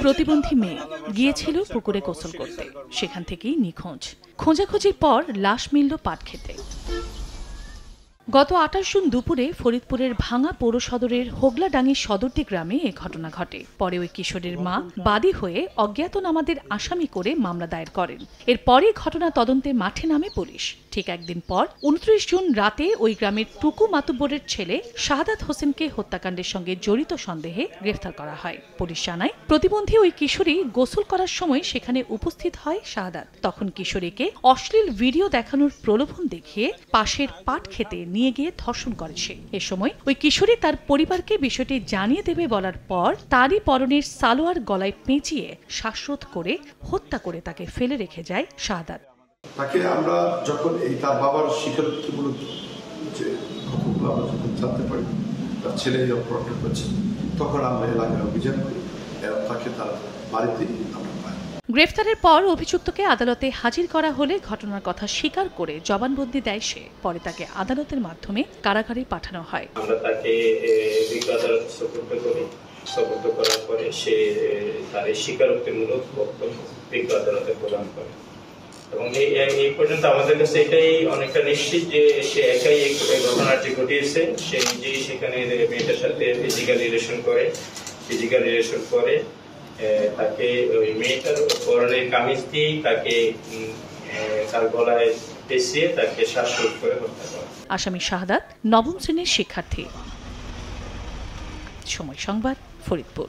প্রতিবন্ধী মেয়ে গিয়েছিল পুকুরে গোসল করতে, সেখান থেকেই নিখোঁজ। খোঁজাখুঁজির পর লাশ মিলল পাট খেতে। গত ২৮ জুন দুপুরে ফরিদপুরের ভাঙা পৌর সদরের হোগলাডাঙ্গির সদরদি গ্রামে এ ঘটনা ঘটে। পরে ওই কিশোরের মা বাদী হয়ে অজ্ঞাতনামাদের আসামি করে মামলা দায়ের করেন। এরপরে ঘটনা তদন্তে মাঠে নামে পুলিশ। ঠিক একদিন পর ২৯ জুন রাতে ওই গ্রামের টুকু মাতুব্বরের ছেলে শাহাদাত হোসেনকে হত্যাকাণ্ডের সঙ্গে জড়িত সন্দেহে গ্রেফতার করা হয়। পুলিশ জানায়, প্রতিবন্ধী ওই কিশোরী গোসল করার সময় সেখানে উপস্থিত হয় শাহাদাত। তখন কিশোরীকে অশ্লীল ভিডিও দেখানোর প্রলোভন দেখিয়ে পাশের পাট খেতে নিয়ে গিয়ে ধর্ষণ করে সে। এ সময় ওই কিশোরী তার পরিবারকে বিষয়টি জানিয়ে দেবে বলার পর তারই পরনের সালোয়ার গলায় পেঁচিয়ে শ্বাসরোধ করে হত্যা করে তাকে ফেলে রেখে যায় শাহাদাত। তাকে আমরা যখন এই তার বাবার স্বীকারোক্তিমূলক যে আমরা যখন জানতে পারি তার ছেলে এই অপরাধটা করেছে, তখন আমরা এলাকায় অভিযান করি, তাকে তার বাড়িতেই আমরা পাই। গ্রেফতারের পর অভিযুক্তকে আদালতে হাজির করা হলে ঘটনার কথা স্বীকার করে জবানবন্দি দেয় সে। পরে তাকে আদালতের মাধ্যমে কারাগারে পাঠানো হয়। আমরা তাকে আদালতে সোপর্দ করার পরে সে তার স্বীকারোক্তিমূলক বক্তব্য আদালতে প্রদান করে এবং এই পর্যন্ত আমাদের কাছে এটাই অনেকটা নিশ্চিত যে সে একাই এই ঘটনাটি ঘটিয়েছে। সে নিজেই সেখানে মেয়েটার সাথে ফিজিক্যাল রিলেশন করে তাকে ওই মেয়েটার পরনের কামিজ দিয়ে তাকে তার গলায় পেঁচিয়ে তাকে শ্বাসরোধ করে হত্যা করে। আসামি শাহাদাত নবম শ্রেণীর শিক্ষার্থী। সময় সংবাদ, ফরিদপুর।